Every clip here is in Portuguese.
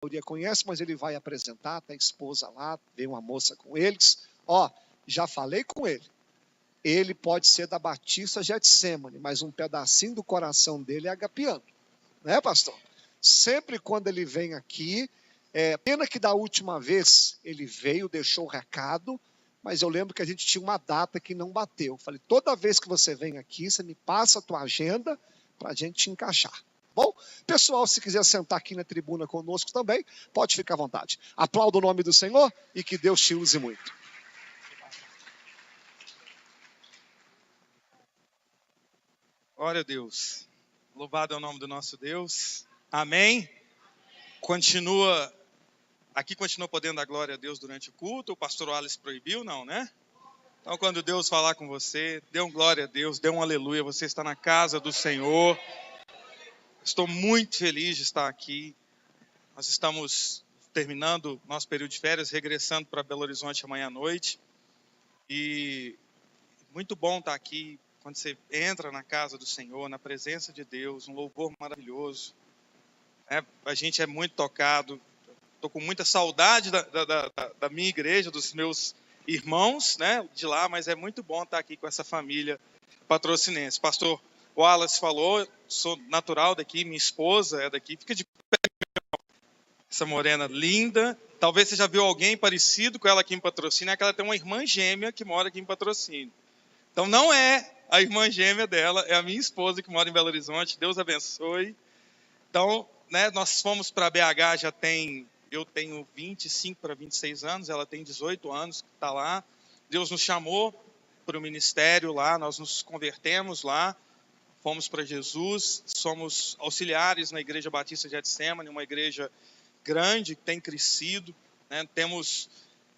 maioria conhece, mas ele vai apresentar, tem esposa lá, veio uma moça com eles. Ó, já falei com ele. Ele pode ser da Batista Getsemane, mas um pedacinho do coração dele é agapiano. Né, pastor? Sempre quando ele vem aqui, pena que da última vez ele veio, deixou o recado, mas eu lembro que a gente tinha uma data que não bateu. Falei, toda vez que você vem aqui, você me passa a tua agenda para a gente te encaixar. Bom, pessoal, se quiser sentar aqui na tribuna conosco também, pode ficar à vontade. Aplauda o nome do Senhor e que Deus te use muito. Glória a Deus. Louvado é o nome do nosso Deus. Amém. Continua podendo dar glória a Deus durante o culto. O pastor Wallace proibiu, não, né? Então, quando Deus falar com você, dê um glória a Deus, dê um aleluia. Você está na casa do Senhor. Estou muito feliz de estar aqui. Nós estamos terminando nosso período de férias, regressando para Belo Horizonte amanhã à noite. E muito bom estar aqui. Quando você entra na casa do Senhor, na presença de Deus, um louvor maravilhoso. A gente é muito tocado. Estou com muita saudade da minha igreja, dos meus irmãos, né, de lá, mas é muito bom estar aqui com essa família patrocinense. Pastor Wallace falou, sou natural daqui, minha esposa é daqui. Fica de pé, essa morena linda. Talvez você já viu alguém parecido com ela aqui em Patrocínio, é que ela tem uma irmã gêmea que mora aqui em Patrocínio. Então não é a irmã gêmea dela, é a minha esposa que mora em Belo Horizonte. Deus abençoe. Então, né, nós fomos para BH eu tenho 25 para 26 anos, ela tem 18 anos que está lá. Deus nos chamou para o ministério lá, nós nos convertemos lá, fomos para Jesus, somos auxiliares na Igreja Batista de Getsemane, uma igreja grande que tem crescido, né, temos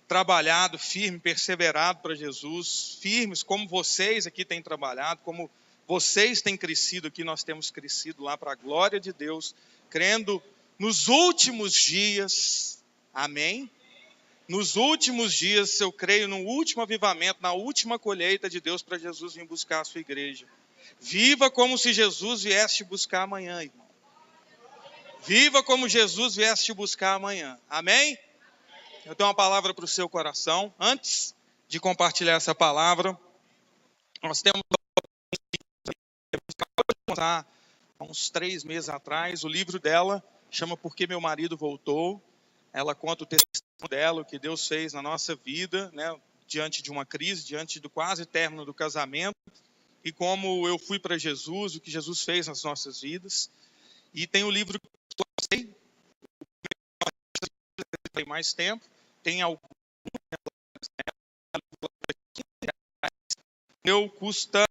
trabalhado firme, perseverado para Jesus, firmes como vocês aqui têm trabalhado, como vocês têm crescido aqui, nós temos crescido lá para a glória de Deus, crendo nos últimos dias, amém? Nos últimos dias, eu creio no último avivamento, na última colheita de Deus para Jesus vir buscar a sua igreja. Viva como se Jesus viesse te buscar amanhã, irmão. Viva como Jesus viesse te buscar amanhã, amém? Eu tenho uma palavra para o seu coração. Antes de compartilhar essa palavra, nós temos há uns 3 meses atrás, o livro dela chama Por que Meu Marido Voltou. Ela conta o testemunho dela, o que Deus fez na nossa vida, né, diante de uma crise, diante do quase término do casamento, e como eu fui para Jesus, o que Jesus fez nas nossas vidas. E tem o livro que eu lancei, tem mais tempo, tem alguns, meu custa,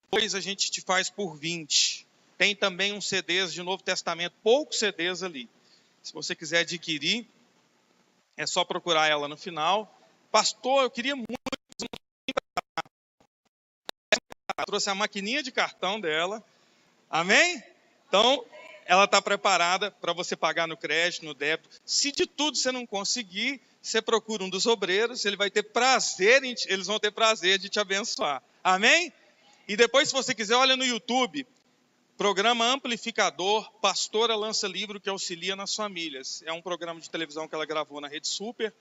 depois a gente te faz por 20. Tem também uns CDs de Novo Testamento, poucos CDs ali. Se você quiser adquirir, é só procurar ela no final. Pastor, eu queria muito. Ela trouxe a maquininha de cartão dela. Amém? Então, ela está preparada para você pagar no crédito, no débito. Se de tudo você não conseguir, você procura um dos obreiros, eles vão ter prazer de te abençoar. Amém? E depois, se você quiser, olha no YouTube. Programa Amplificador, Pastora Lança Livro que auxilia nas famílias. É um programa de televisão que ela gravou na Rede Super.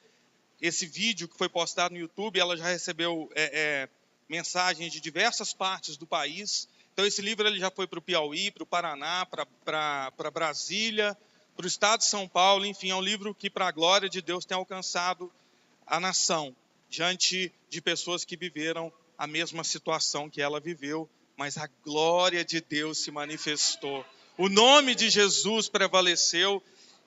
Esse vídeo que foi postado no YouTube, ela já recebeu mensagens de diversas partes do país. Então esse livro ele já foi para o Piauí, para o Paraná, para Brasília, para o estado de São Paulo. Enfim, é um livro que, para a glória de Deus, tem alcançado a nação, diante de pessoas que viveram a mesma situação que ela viveu. Mas a glória de Deus se manifestou. O nome de Jesus prevaleceu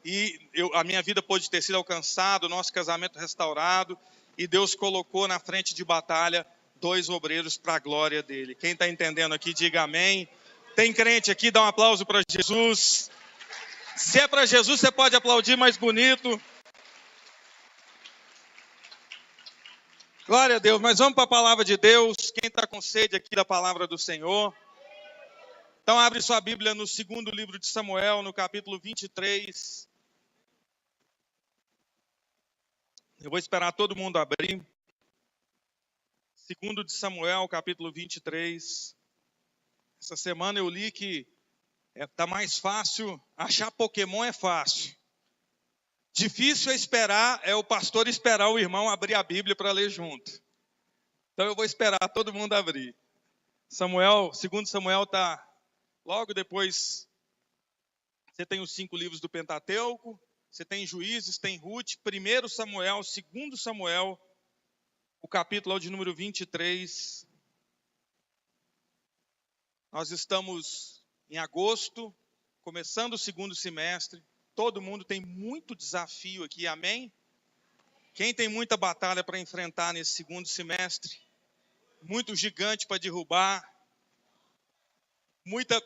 e a minha vida pôde ter sido alcançada, o nosso casamento restaurado, e Deus colocou na frente de batalha 2 obreiros para a glória dele. Quem está entendendo aqui, diga amém. Tem crente aqui, dá um aplauso para Jesus. Se é para Jesus, você pode aplaudir mais bonito. Glória a Deus, mas vamos para a palavra de Deus. Quem está com sede aqui da palavra do Senhor? Então abre sua Bíblia no 2º livro de Samuel, no capítulo 23. Eu vou esperar todo mundo abrir. 2º de Samuel, capítulo 23. Essa semana eu li que Tá mais fácil, achar Pokémon é fácil. Difícil é esperar, é o pastor esperar o irmão abrir a Bíblia para ler junto. Então eu vou esperar todo mundo abrir. Segundo Samuel está logo depois. Você tem os 5 livros do Pentateuco, você tem Juízes, tem Ruth, 1 Samuel, 2 Samuel, o capítulo de número 23. Nós estamos em agosto, começando o segundo semestre. Todo mundo tem muito desafio aqui, amém? Quem tem muita batalha para enfrentar nesse segundo semestre? Muito gigante para derrubar.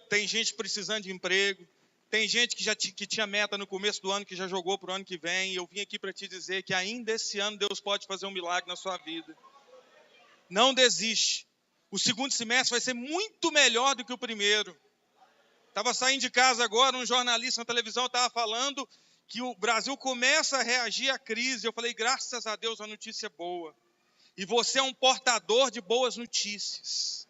Tem gente precisando de emprego. Tem gente que tinha meta no começo do ano, que já jogou para o ano que vem. E eu vim aqui para te dizer que ainda esse ano Deus pode fazer um milagre na sua vida. Não desiste. O segundo semestre vai ser muito melhor do que o primeiro. Estava saindo de casa agora, um jornalista na televisão estava falando que o Brasil começa a reagir à crise. Eu falei, graças a Deus, a notícia é boa. E você é um portador de boas notícias.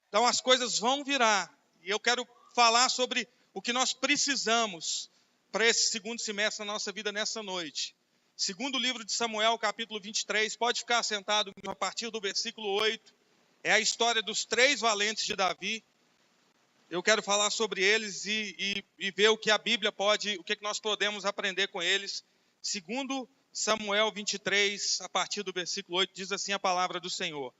Então as coisas vão virar. E eu quero falar sobre o que nós precisamos para esse segundo semestre da nossa vida nessa noite. Segundo livro de Samuel, capítulo 23, pode ficar sentado a partir do versículo 8. É a história dos 3 valentes de Davi. Eu quero falar sobre eles e ver o que a Bíblia pode, o que nós podemos aprender com eles. Segundo Samuel 23, a partir do versículo 8, diz assim a palavra do Senhor.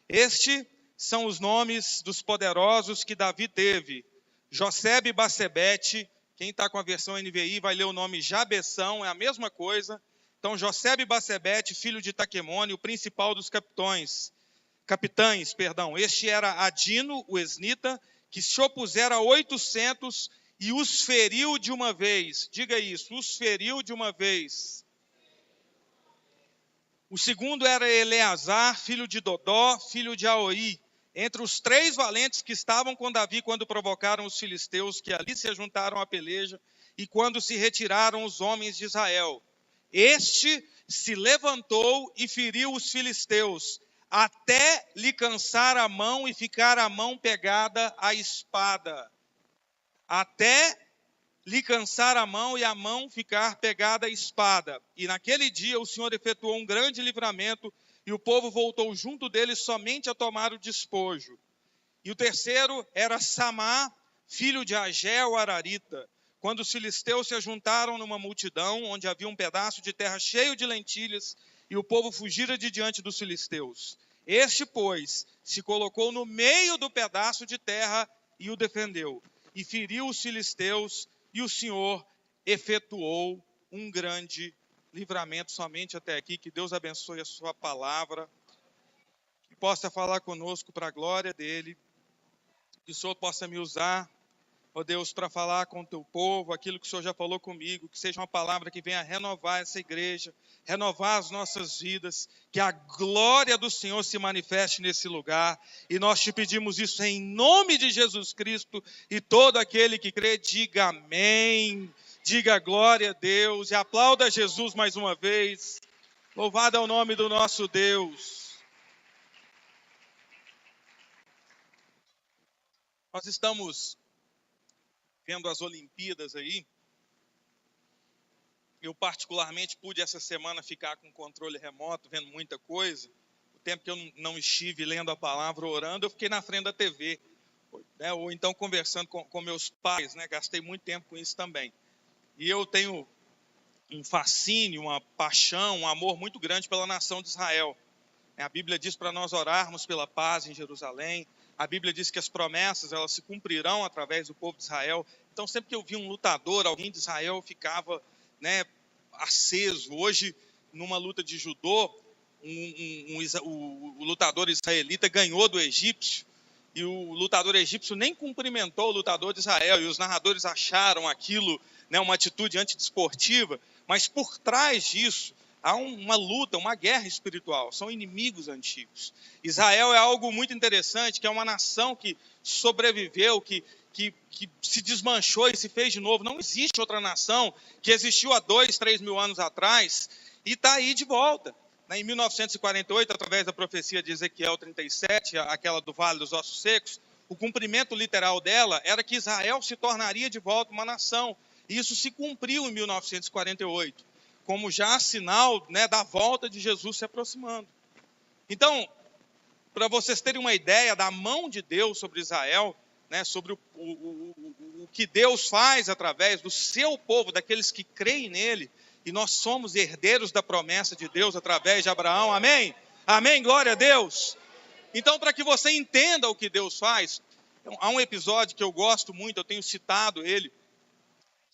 Estes são os nomes dos poderosos que Davi teve. Josebe e Basebete, quem está com a versão NVI vai ler o nome Jabeção, é a mesma coisa. Então, Josebe e Basebete, filho de Taquemone, o principal dos capitães. Este era Adino, o esnita, que se opusera a 800 e os feriu de uma vez. Diga isso, os feriu de uma vez. O segundo era Eleazar, filho de Dodó, filho de Aoi. Entre os 3 valentes que estavam com Davi quando provocaram os filisteus, que ali se juntaram à peleja, e quando se retiraram os homens de Israel. Este se levantou e feriu os filisteus, até lhe cansar a mão e ficar a mão pegada à espada. Até lhe cansar a mão e a mão ficar pegada à espada. E naquele dia o Senhor efetuou um grande livramento, e o povo voltou junto dele somente a tomar o despojo. E o terceiro era Samá, filho de Ageu, ararita. Quando os filisteus se ajuntaram numa multidão, onde havia um pedaço de terra cheio de lentilhas, e o povo fugira de diante dos filisteus. Este, pois, se colocou no meio do pedaço de terra e o defendeu. E feriu os filisteus, e o Senhor efetuou um grande livramento somente até aqui. Que Deus abençoe a sua palavra, que possa falar conosco para a glória dele, que o Senhor possa me usar, ó Deus, para falar com o teu povo, aquilo que o Senhor já falou comigo, que seja uma palavra que venha renovar essa igreja, renovar as nossas vidas, que a glória do Senhor se manifeste nesse lugar, e nós te pedimos isso em nome de Jesus Cristo, e todo aquele que crê, diga amém, diga glória a Deus, e aplauda Jesus mais uma vez. Louvado é o nome do nosso Deus. Nós estamos vendo as Olimpíadas aí. Eu particularmente pude essa semana ficar com controle remoto, vendo muita coisa. O tempo que eu não estive lendo a palavra, orando, eu fiquei na frente da TV, né? Ou então conversando com meus pais, né? Gastei muito tempo com isso também. E eu tenho um fascínio, uma paixão, um amor muito grande pela nação de Israel. A Bíblia diz para nós orarmos pela paz em Jerusalém. A Bíblia diz que as promessas elas se cumprirão através do povo de Israel. Então, sempre que eu via um lutador, alguém de Israel, eu ficava, né, aceso. Hoje, numa luta de judô, o lutador israelita ganhou do egípcio, e o lutador egípcio nem cumprimentou o lutador de Israel, e os narradores acharam aquilo, né, uma atitude antidesportiva, mas por trás disso, há uma luta, uma guerra espiritual, são inimigos antigos. Israel é algo muito interessante, que é uma nação que sobreviveu, que se desmanchou e se fez de novo. Não existe outra nação que existiu há 2, 3 mil anos atrás e está aí de volta. Em 1948, através da profecia de Ezequiel 37, aquela do Vale dos Ossos Secos, o cumprimento literal dela era que Israel se tornaria de volta uma nação. E isso se cumpriu em 1948, como já sinal, né, da volta de Jesus se aproximando. Então, para vocês terem uma ideia da mão de Deus sobre Israel, né, sobre o que Deus faz através do seu povo, daqueles que creem nele, e nós somos herdeiros da promessa de Deus através de Abraão, amém? Amém, glória a Deus! Então, para que você entenda o que Deus faz, há um episódio que eu gosto muito, eu tenho citado ele,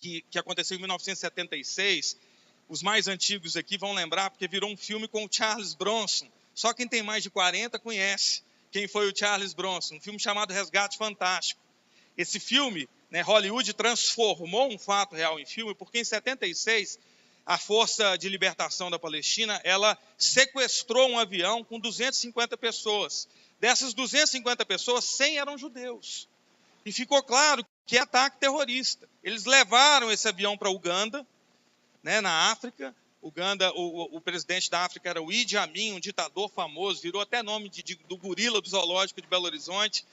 que aconteceu em 1976, os mais antigos aqui vão lembrar, porque virou um filme com o Charles Bronson. Só quem tem mais de 40 conhece quem foi o Charles Bronson, um filme chamado Resgate Fantástico. Esse filme, né, Hollywood transformou um fato real em filme, porque em 76, a Força de Libertação da Palestina, ela sequestrou um avião com 250 pessoas. Dessas 250 pessoas, 100 eram judeus. E ficou claro que é ataque terrorista. Eles levaram esse avião para Uganda, né, na África. Uganda, o presidente da África era o Idi Amin, um ditador famoso, virou até nome do gorila do zoológico de Belo Horizonte.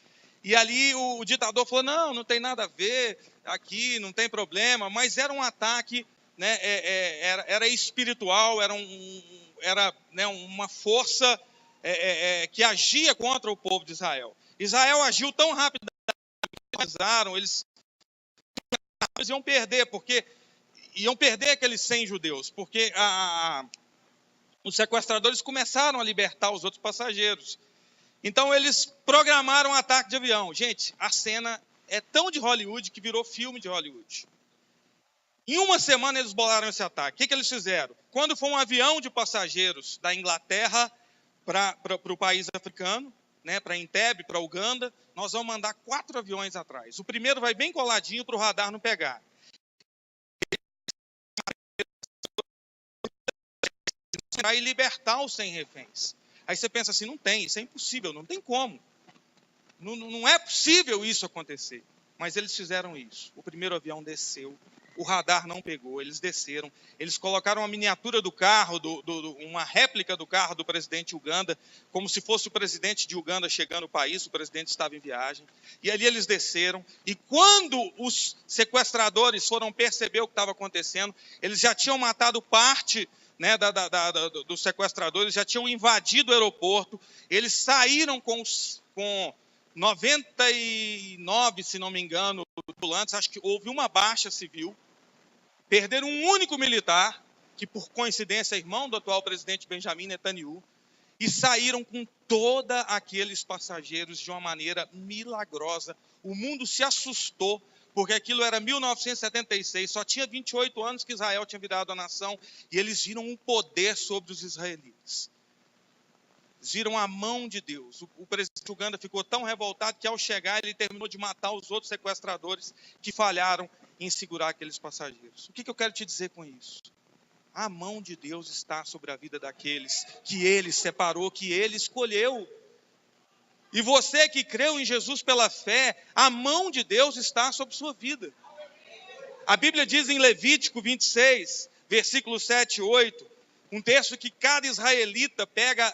E ali o ditador falou, não tem nada a ver aqui, não tem problema, mas era um ataque, né, era espiritual, era né, uma força que agia contra o povo de Israel. Israel agiu tão rapidamente, eles iam perder, porque iam perder aqueles 100 judeus, porque os sequestradores começaram a libertar os outros passageiros. Então, eles programaram um ataque de avião. Gente, a cena é tão de Hollywood que virou filme de Hollywood. Em uma semana, eles bolaram esse ataque. O que eles fizeram? Quando foi um avião de passageiros da Inglaterra para o país africano, né, para Entebbe, para Uganda, nós vamos mandar 4 aviões atrás. O primeiro vai bem coladinho para o radar não pegar. E libertar os 100 reféns. Aí você pensa assim, não tem, isso é impossível, não tem como. Não é possível isso acontecer. Mas eles fizeram isso. O primeiro avião desceu, o radar não pegou, eles desceram, eles colocaram uma miniatura do carro, uma réplica do carro do presidente de Uganda, como se fosse o presidente de Uganda chegando ao país, o presidente estava em viagem, e ali eles desceram, e quando os sequestradores foram perceber o que estava acontecendo, eles já tinham matado parte, né, dos sequestradores, já tinham invadido o aeroporto, eles saíram com 99, se não me engano, tripulantes, acho que houve uma baixa civil, perderam um único militar, que por coincidência é irmão do atual presidente Benjamin Netanyahu, e saíram com todos aqueles passageiros de uma maneira milagrosa. O mundo se assustou, porque aquilo era 1976, só tinha 28 anos que Israel tinha virado a nação, e eles viram um poder sobre os israelitas. Eles viram a mão de Deus. O presidente de Uganda ficou tão revoltado que ao chegar ele terminou de matar os outros sequestradores que falharam em segurar aqueles passageiros. O que eu quero te dizer com isso? A mão de Deus está sobre a vida daqueles que Ele separou, que Ele escolheu. E você que creu em Jesus pela fé, a mão de Deus está sobre sua vida. A Bíblia diz em Levítico 26, versículos 7 e 8, um texto que cada israelita pega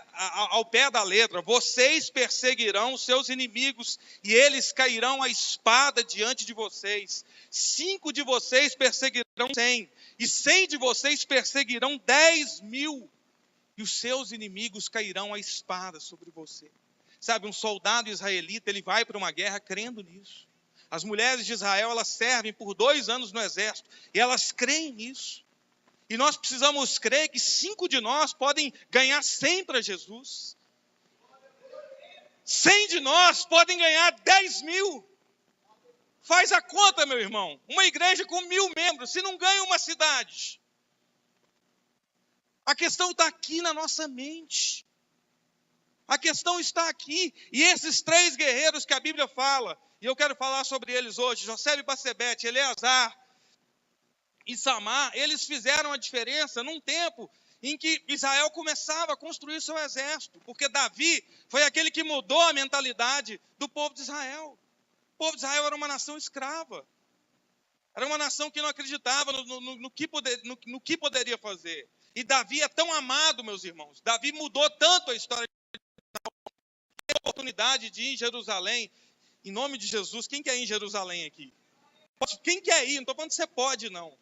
ao pé da letra: vocês perseguirão os seus inimigos e eles cairão à espada diante de vocês. 5 de vocês perseguirão 100, e 100 de vocês perseguirão 10.000, e os seus inimigos cairão à espada sobre você. Sabe, um soldado israelita, ele vai para uma guerra crendo nisso. As mulheres de Israel, elas servem por 2 anos no exército, e elas creem nisso. E nós precisamos crer que 5 de nós podem ganhar 100 para Jesus. 100 de nós podem ganhar 10.000. Faz a conta, meu irmão. Uma igreja com 1.000 membros, se não ganha uma cidade. A questão está aqui na nossa mente. A questão está aqui. E esses 3 guerreiros que a Bíblia fala, e eu quero falar sobre eles hoje, Josebe Bassebete, Eleazar e Samar, eles fizeram a diferença num tempo em que Israel começava a construir seu exército, porque Davi foi aquele que mudou a mentalidade do povo de Israel. O povo de Israel era uma nação escrava, era uma nação que não acreditava no que poderia fazer. E Davi é tão amado, meus irmãos, Davi mudou tanto a história de Israel, teve a oportunidade de ir em Jerusalém, Em nome de Jesus, quem quer ir em Jerusalém aqui? Quem quer ir? Não estou falando que você pode, não.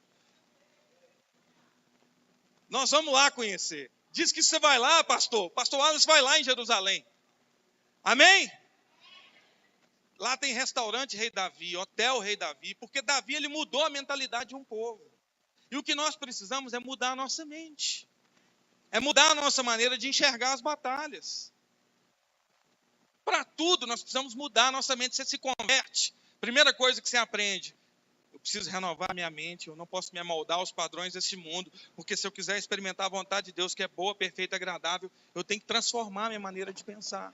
Nós vamos lá conhecer. Diz que você vai lá, pastor. Pastor Wallace vai lá em Jerusalém. Amém? Lá tem restaurante Rei Davi, hotel Rei Davi, porque Davi ele mudou a mentalidade de um povo. E o que nós precisamos é mudar a nossa mente. É mudar a nossa maneira de enxergar as batalhas. Para tudo nós precisamos mudar a nossa mente. Você se converte. Primeira coisa que você aprende. Eu preciso renovar a minha mente. Eu não posso me amoldar aos padrões desse mundo. Porque se eu quiser experimentar a vontade de Deus, que é boa, perfeita e agradável, eu tenho que transformar a minha maneira de pensar.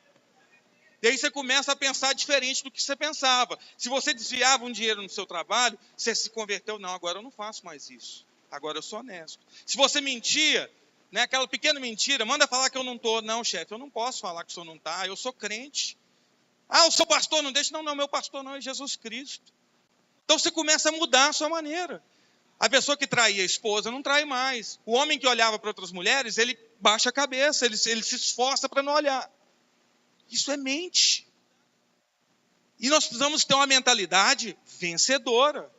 E aí você começa a pensar diferente do que você pensava. Se você desviava um dinheiro no seu trabalho, você se converteu. Não, agora eu não faço mais isso. Agora eu sou honesto. Se você mentia, né, aquela pequena mentira, manda falar que eu não estou. Não, chefe, eu não posso falar que o senhor não está. Eu sou crente. Ah, o seu pastor não deixa. Não, não, meu pastor não é Jesus Cristo. Então você começa a mudar a sua maneira. A pessoa que traía a esposa não trai mais. O homem que olhava para outras mulheres, ele baixa a cabeça, ele se esforça para não olhar. Isso é mente. E nós precisamos ter uma mentalidade vencedora.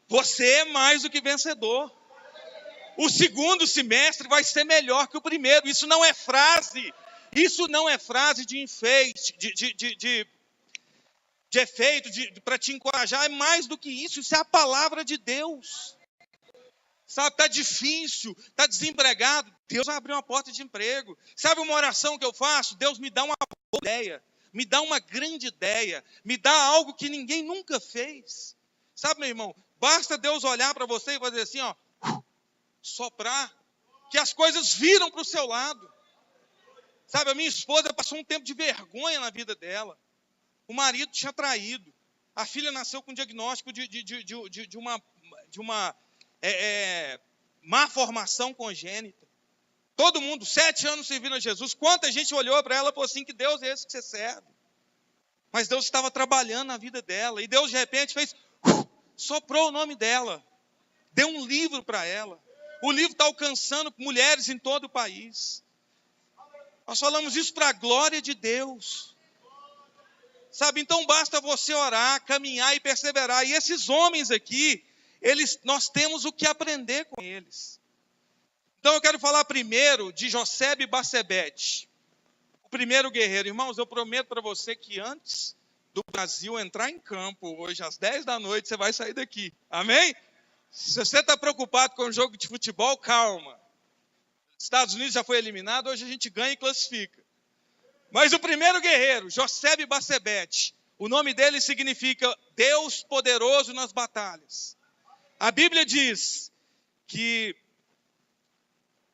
Você é mais do que vencedor. O segundo semestre vai ser melhor que o primeiro. Isso não é frase. Isso não é frase de enfeite, de efeito, para te encorajar. É mais do que isso. Isso é a palavra de Deus. Sabe, está difícil, está desempregado. Deus vai abrir uma porta de emprego. Sabe uma oração que eu faço? Deus me dá uma boa ideia. Me dá uma grande ideia. Me dá algo que ninguém nunca fez. Sabe, meu irmão? Basta Deus olhar para você e fazer assim, ó, soprar, que as coisas viram para o seu lado. Sabe, a minha esposa passou um tempo de vergonha na vida dela. O marido tinha traído. A filha nasceu com diagnóstico de uma má formação congênita. Todo mundo, 7 anos servindo a Jesus. Quanta gente olhou para ela e falou assim, que Deus é esse que você serve? Mas Deus estava trabalhando na vida dela. E Deus, de repente, soprou o nome dela. Deu um livro para ela. O livro está alcançando mulheres em todo o país. Nós falamos isso para a glória de Deus. Sabe, então basta você orar, caminhar e perseverar. E esses homens aqui, nós temos o que aprender com eles. Então eu quero falar primeiro de Josebe e Bassebete. O primeiro guerreiro. Irmãos, eu prometo para você que antes do Brasil entrar em campo, hoje às 10 da noite, você vai sair daqui. Amém? Se você está preocupado com o jogo de futebol, calma. Estados Unidos já foi eliminado, hoje a gente ganha e classifica. Mas o primeiro guerreiro, Josebe e Bassebete, o nome dele significa Deus poderoso nas batalhas. A Bíblia diz que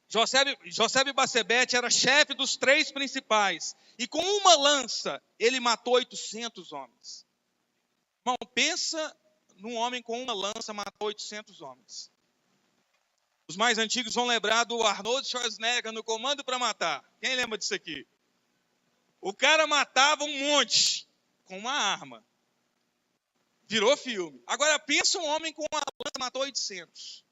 Josebe e Bassebete era chefe dos 3 principais. E com uma lança, ele matou 800 homens. Irmão, pensa num homem com uma lança matou 800 homens. Os mais antigos vão lembrar do Arnold Schwarzenegger no Comando para Matar. Quem lembra disso aqui? O cara matava um monte com uma arma. Virou filme. Agora pensa um homem com uma lança matou 800.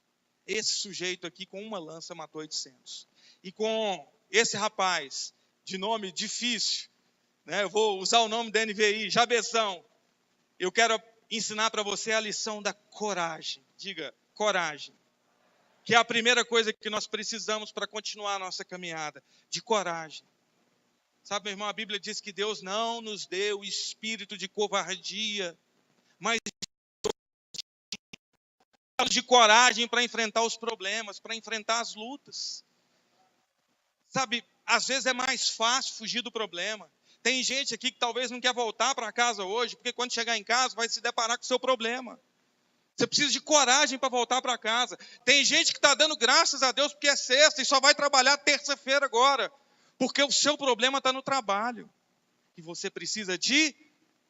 Esse sujeito aqui com uma lança matou 800. E com esse rapaz, de nome difícil, né, eu vou usar o nome da NVI, Jabezão. Eu quero ensinar para você a lição da coragem. Diga, coragem. Que é a primeira coisa que nós precisamos para continuar a nossa caminhada. De coragem. Sabe, meu irmão, a Bíblia diz que Deus não nos deu espírito de covardia, mas de coragem para enfrentar os problemas, para enfrentar as lutas. Sabe, às vezes é mais fácil fugir do problema. Tem gente aqui que talvez não quer voltar para casa hoje, porque quando chegar em casa vai se deparar com o seu problema. Você precisa de coragem para voltar para casa. Tem gente que está dando graças a Deus porque é sexta e só vai trabalhar terça-feira agora, porque o seu problema está no trabalho. E você precisa de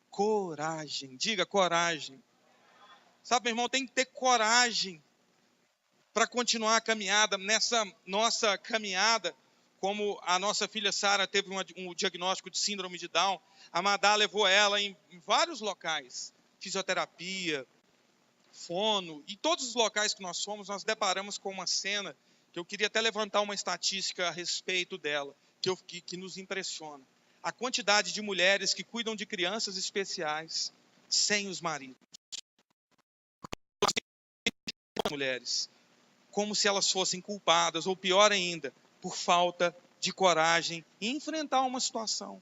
coragem. Diga coragem. Sabe, meu irmão, tem que ter coragem para continuar a caminhada. Nessa nossa caminhada, como a nossa filha Sara teve um diagnóstico de síndrome de Down, a Madá levou ela em vários locais, fisioterapia, fono, e todos os locais que nós fomos, nós deparamos com uma cena que eu queria até levantar uma estatística a respeito dela, que nos impressiona. a quantidade de mulheres que cuidam de crianças especiais sem os maridos. Mulheres, como se elas fossem culpadas, ou pior ainda, por falta de coragem em enfrentar uma situação.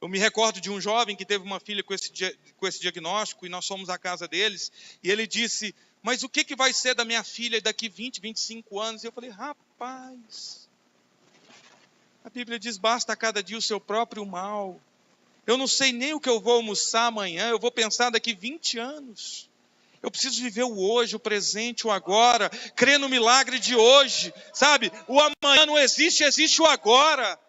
Eu me recordo de um jovem que teve uma filha com esse diagnóstico, e nós fomos à casa deles, e ele disse, mas o que vai ser da minha filha daqui 20, 25 anos? E eu falei, rapaz, a Bíblia diz, basta a cada dia o seu próprio mal. Eu não sei nem o que eu vou almoçar amanhã, eu vou pensar daqui 20 anos. Eu preciso viver o hoje, o presente, o agora, crer no milagre de hoje, sabe? O amanhã não existe, existe o agora.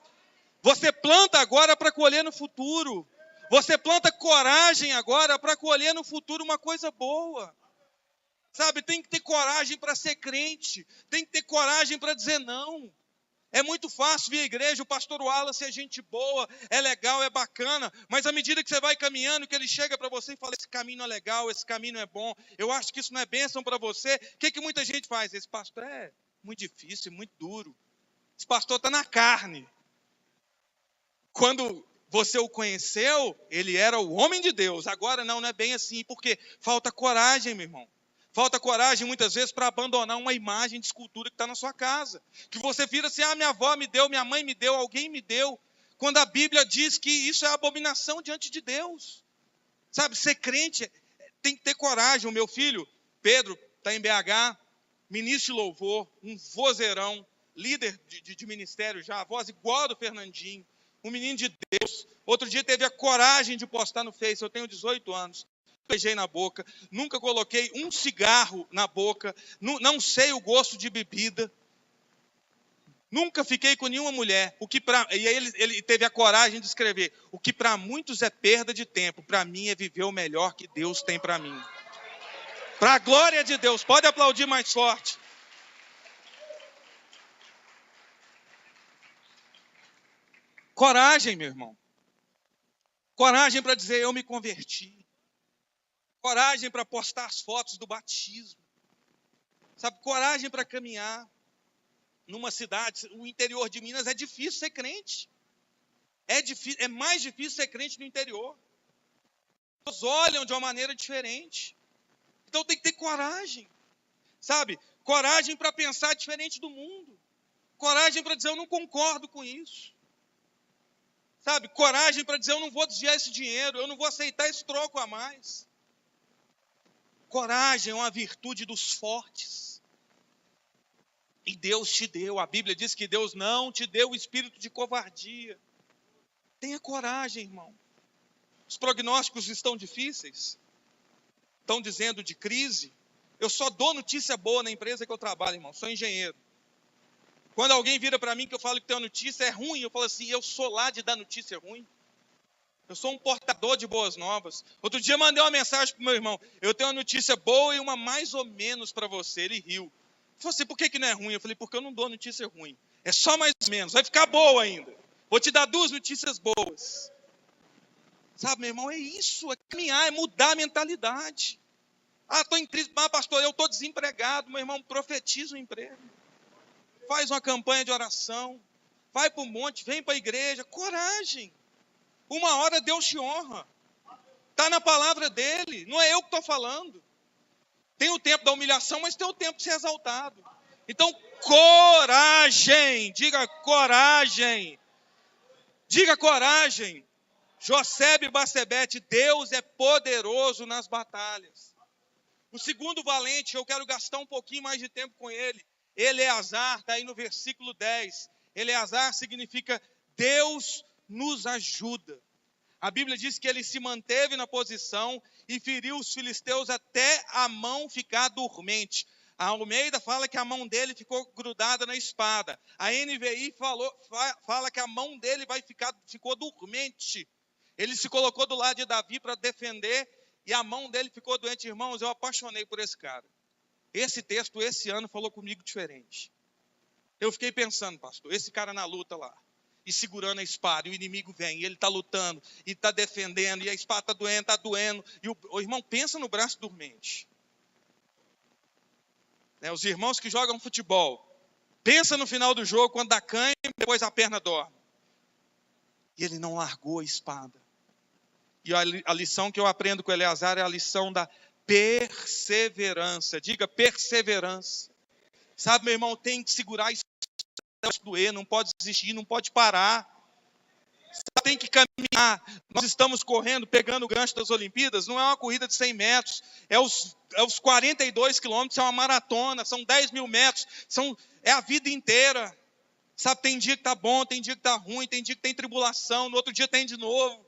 Você planta agora para colher no futuro. Você planta coragem agora para colher no futuro uma coisa boa. Sabe, tem que ter coragem para ser crente. Tem que ter coragem para dizer não. É muito fácil vir à igreja, o pastor Wallace é gente boa, é legal, é bacana, mas à medida que você vai caminhando, que ele chega para você e fala, esse caminho não é legal, esse caminho não é bom, eu acho que isso não é bênção para você, o que muita gente faz? Esse pastor é muito difícil, muito duro. Esse pastor está na carne. Quando você o conheceu, ele era o homem de Deus. Agora não é bem assim. Por quê? Falta coragem, meu irmão. Falta coragem, muitas vezes, para abandonar uma imagem de escultura que está na sua casa. Que você vira assim, minha avó me deu, minha mãe me deu, alguém me deu. Quando a Bíblia diz que isso é abominação diante de Deus. Sabe, ser crente tem que ter coragem. O meu filho, Pedro, está em BH, ministro de louvor, um vozeirão, líder de ministério já, a voz igual a do Fernandinho. Um menino de Deus. Outro dia teve a coragem de postar no Face, eu tenho 18 anos. Beijei na boca, nunca coloquei um cigarro na boca, não sei o gosto de bebida, nunca fiquei com nenhuma mulher. E aí ele teve a coragem de escrever, o que para muitos é perda de tempo, para mim é viver o melhor que Deus tem para mim. Para a glória de Deus, pode aplaudir mais forte. Coragem, meu irmão. Coragem para dizer, eu me converti. Coragem para postar as fotos do batismo. Sabe, coragem para caminhar numa cidade. O interior de Minas é difícil ser crente. É mais difícil ser crente no interior. Eles olham de uma maneira diferente. Então tem que ter coragem. Sabe, coragem para pensar diferente do mundo. Coragem para dizer, eu não concordo com isso. Sabe, coragem para dizer, eu não vou desviar esse dinheiro, eu não vou aceitar esse troco a mais. Coragem é uma virtude dos fortes. E Deus te deu. A Bíblia diz que Deus não te deu o espírito de covardia. Tenha coragem, irmão. Os prognósticos estão difíceis. Estão dizendo de crise. Eu só dou notícia boa na empresa que eu trabalho, irmão. Sou engenheiro. Quando alguém vira para mim que eu falo que tem uma notícia é ruim, eu falo assim, eu sou lá de dar notícia ruim. Eu sou um portador de boas novas. Outro dia mandei uma mensagem para o meu irmão. Eu tenho uma notícia boa e uma mais ou menos para você. Ele riu. Ele falou assim, por que não é ruim? Eu falei, porque eu não dou notícia ruim. É só mais ou menos. Vai ficar boa ainda. Vou te dar 2 notícias boas. Sabe, meu irmão, é isso. É caminhar, é mudar a mentalidade. Estou em crise. Pastor, eu estou desempregado. Meu irmão, profetiza o emprego. Faz uma campanha de oração. Vai para o monte, vem para a igreja. Coragem. Uma hora Deus te honra. Está na palavra dele. Não é eu que estou falando. Tem o tempo da humilhação, mas tem o tempo de ser exaltado. Então, coragem. Diga coragem. Diga coragem. Josebe e Bacebete, Deus é poderoso nas batalhas. O segundo valente, eu quero gastar um pouquinho mais de tempo com ele. Eleazar, está aí no versículo 10. Eleazar significa Deus nos ajuda. A Bíblia diz que ele se manteve na posição e feriu os filisteus até a mão ficar dormente. A Almeida fala que a mão dele ficou grudada na espada. A NVI fala que a mão dele ficou dormente. Ele se colocou do lado de Davi para defender e a mão dele ficou doente. Irmãos, eu apaixonei por esse cara. Esse texto, esse ano, falou comigo diferente. Eu fiquei pensando, pastor, esse cara na luta lá, e segurando a espada, e o inimigo vem, e ele está lutando, e está defendendo, e a espada está doendo. E o irmão, pensa no braço dormente. Os irmãos que jogam futebol, pensa no final do jogo, quando dá cãibra, depois a perna dorme. E ele não largou a espada. E a lição que eu aprendo com Eleazar é a lição da perseverança. Diga perseverança. Sabe, meu irmão, tem que segurar isso, doer, não pode desistir, não pode parar. Tem que caminhar. Nós estamos correndo, pegando o gancho das Olimpíadas, não é uma corrida de 100 metros, é os 42 quilômetros, é uma maratona, são 10 mil metros, é a vida inteira. Sabe, tem dia que está bom, tem dia que está ruim, tem dia que tem tribulação, no outro dia tem de novo.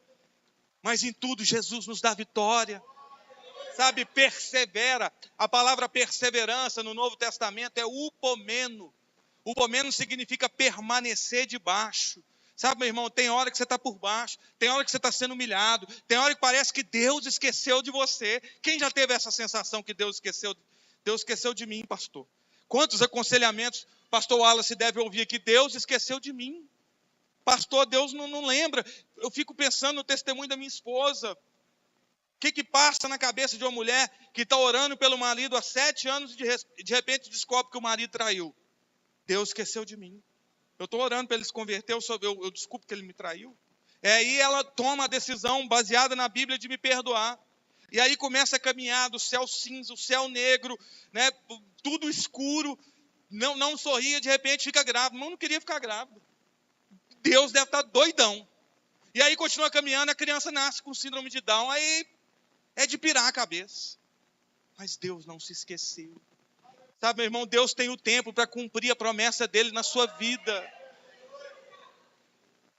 Mas em tudo Jesus nos dá vitória. Sabe, persevera. A palavra perseverança no Novo Testamento é upomeno. Upomeno significa permanecer debaixo. Sabe, meu irmão, tem hora que você está por baixo, tem hora que você está sendo humilhado, tem hora que parece que Deus esqueceu de você. Quem já teve essa sensação que Deus esqueceu de mim, pastor? Quantos aconselhamentos pastor Wallace deve ouvir aqui? Deus esqueceu de mim. Pastor, Deus não lembra. Eu fico pensando no testemunho da minha esposa. O que passa na cabeça de uma mulher que está orando pelo marido há 7 anos e de repente descobre que o marido traiu? Deus esqueceu de mim. Eu estou orando para ele se converter, eu desculpo que ele me traiu. Aí ela toma a decisão baseada na Bíblia de me perdoar. E aí começa a caminhar do céu cinza, o céu negro, né, tudo escuro. Não sorria, de repente fica grávida. Mas não queria ficar grávida. Deus deve estar doidão. E aí continua caminhando, a criança nasce com síndrome de Down. Aí é de pirar a cabeça. Mas Deus não se esqueceu. Sabe, meu irmão, Deus tem o tempo para cumprir a promessa dele na sua vida.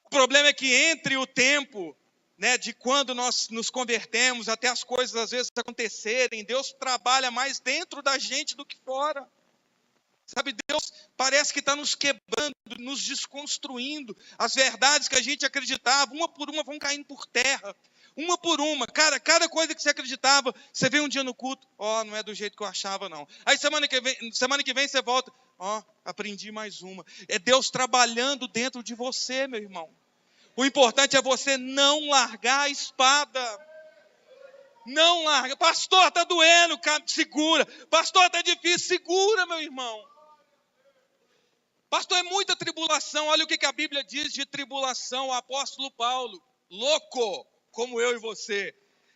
O problema é que entre o tempo, né, de quando nós nos convertemos até as coisas às vezes acontecerem, Deus trabalha mais dentro da gente do que fora. Sabe, Deus parece que está nos quebrando, nos desconstruindo. As verdades que a gente acreditava, uma por uma, vão caindo por terra. Uma por uma. Cara, cada coisa que você acreditava, você vem um dia no culto, não é do jeito que eu achava, não. Aí semana que vem você volta, aprendi mais uma. É Deus trabalhando dentro de você, meu irmão. O importante é você não largar a espada. Não larga. Pastor, está doendo, segura. Pastor, está difícil, segura, meu irmão. Pastor, é muita tribulação. Olha o que a Bíblia diz de tribulação. O apóstolo Paulo, louco, como eu e você.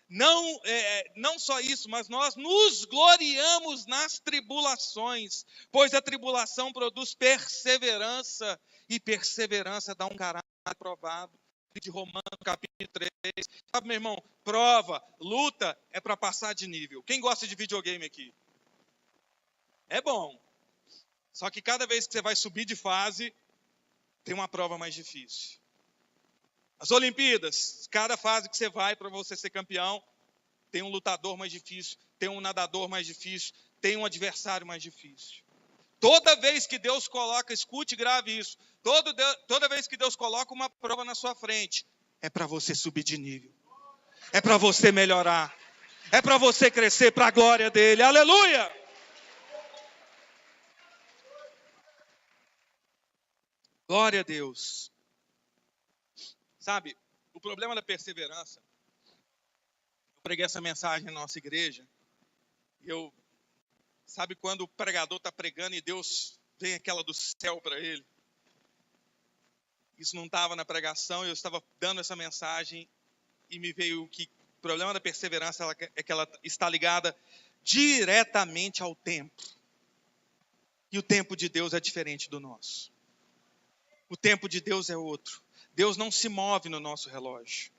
Não só isso, mas nós nos gloriamos nas tribulações, pois a tribulação produz perseverança, e perseverança dá um caráter aprovado. De Romanos, capítulo 3. Sabe, meu irmão, prova, luta é para passar de nível. Quem gosta de videogame aqui? É bom. Só que cada vez que você vai subir de fase, tem uma prova mais difícil. As Olimpíadas, cada fase que você vai para você ser campeão, tem um lutador mais difícil, tem um nadador mais difícil, tem um adversário mais difícil. Toda vez que Deus coloca, escute e grave isso, toda vez que Deus coloca uma prova na sua frente, é para você subir de nível, é para você melhorar, é para você crescer para a glória dele, aleluia! Glória a Deus. Sabe, o problema da perseverança, eu preguei essa mensagem na nossa igreja, sabe quando o pregador está pregando e Deus vem aquela do céu para ele? Isso não estava na pregação, eu estava dando essa mensagem e me veio que o problema da perseverança é que ela está ligada diretamente ao tempo. E o tempo de Deus é diferente do nosso. O tempo de Deus é outro. Deus não se move no nosso relógio.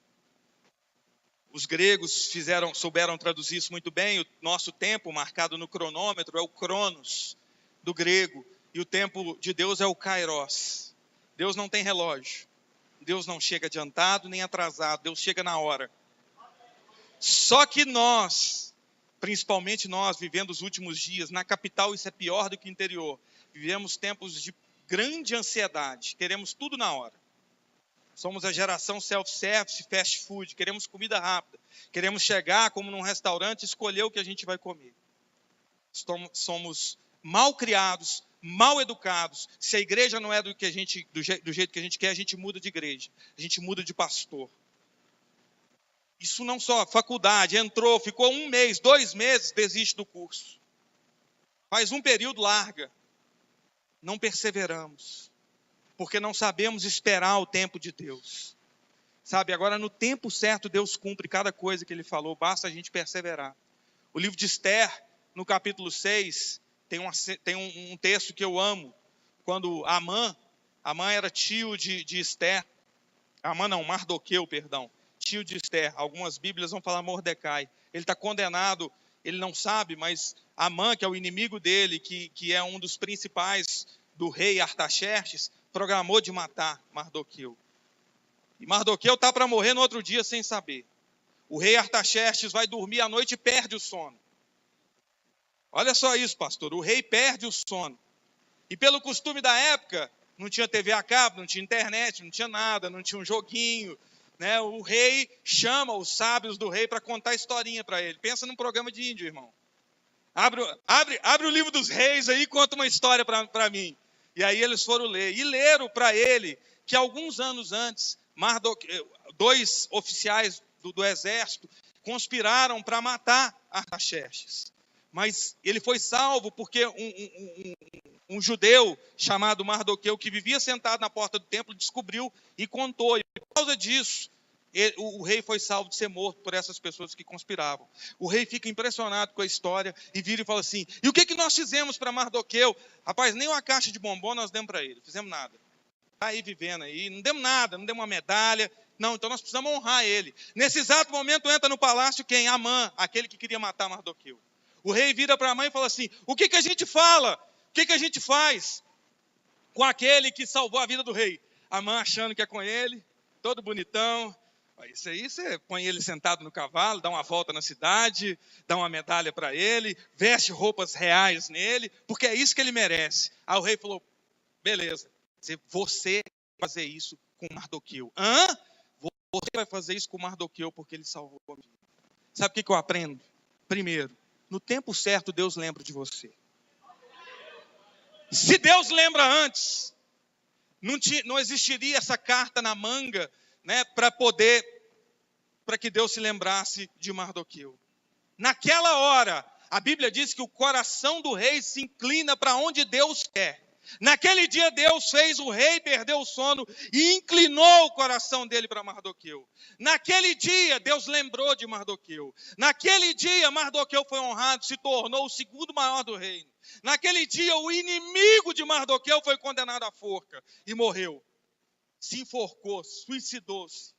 Os gregos souberam traduzir isso muito bem. O nosso tempo marcado no cronômetro é o cronos, do grego. E o tempo de Deus é o kairos. Deus não tem relógio. Deus não chega adiantado nem atrasado. Deus chega na hora. Só que nós, principalmente nós, vivendo os últimos dias, na capital isso é pior do que o interior. Vivemos tempos de grande ansiedade. Queremos tudo na hora. Somos a geração self-service, fast food. Queremos comida rápida. Queremos chegar como num restaurante e escolher o que a gente vai comer. Somos mal criados, mal educados. Se a igreja não é do jeito que a gente quer, a gente muda de igreja. A gente muda de pastor. Isso não só, faculdade, entrou, ficou 1 mês, 2 meses, desiste do curso. Faz um período, larga. Não perseveramos. Porque não sabemos esperar o tempo de Deus. Sabe, agora no tempo certo Deus cumpre cada coisa que Ele falou, basta a gente perseverar. O livro de Esther, no capítulo 6, tem um texto que eu amo, quando Amã era tio de Esther, Mardoqueu, perdão, tio de Esther, algumas bíblias vão falar Mordecai, ele está condenado, ele não sabe, mas Amã, que é o inimigo dele, que é um dos principais do rei Artaxerxes, programou de matar Mardoqueu. E Mardoqueu está para morrer no outro dia sem saber. O rei Artaxerxes vai dormir à noite e perde o sono. Olha só isso, pastor, o rei perde o sono. E pelo costume da época, não tinha TV a cabo, não tinha internet, não tinha nada, não tinha um joguinho, né? O rei chama os sábios do rei para contar historinha para ele. Pensa num programa de índio, irmão. Abre o livro dos reis aí e conta uma história para mim. E aí eles foram ler. E leram para ele que alguns anos antes, dois oficiais do exército conspiraram para matar Artaxerxes. Mas ele foi salvo porque um judeu chamado Mardoqueu, que vivia sentado na porta do templo, descobriu e contou. E por causa disso, o rei foi salvo de ser morto por essas pessoas que conspiravam. O rei fica impressionado com a história e vira e fala assim, e o que nós fizemos para Mardoqueu? Rapaz, nem uma caixa de bombom nós demos para ele, fizemos nada. Está aí vivendo aí, não demos nada, não demos uma medalha. Não, então nós precisamos honrar ele. Nesse exato momento entra no palácio quem? Amã, aquele que queria matar Mardoqueu. O rei vira para a mãe e fala assim, o que a gente fala? O que a gente faz com aquele que salvou a vida do rei? Amã achando que é com ele, todo bonitão. Isso aí você põe ele sentado no cavalo, dá uma volta na cidade, dá uma medalha para ele, veste roupas reais nele, porque é isso que ele merece. Aí o rei falou, beleza, você vai fazer isso com Mardoqueu. Hã? Você vai fazer isso com Mardoqueu porque ele salvou a vida. Sabe o que eu aprendo? Primeiro, no tempo certo Deus lembra de você. Se Deus lembra antes, não existiria essa carta na manga, né, para que Deus se lembrasse de Mardoqueu. Naquela hora, a Bíblia diz que o coração do rei se inclina para onde Deus quer. Naquele dia Deus fez o rei perder o sono e inclinou o coração dele para Mardoqueu. Naquele dia Deus lembrou de Mardoqueu. Naquele dia Mardoqueu foi honrado, se tornou o segundo maior do reino. Naquele dia o inimigo de Mardoqueu foi condenado à forca e morreu. Se enforcou, suicidou-se.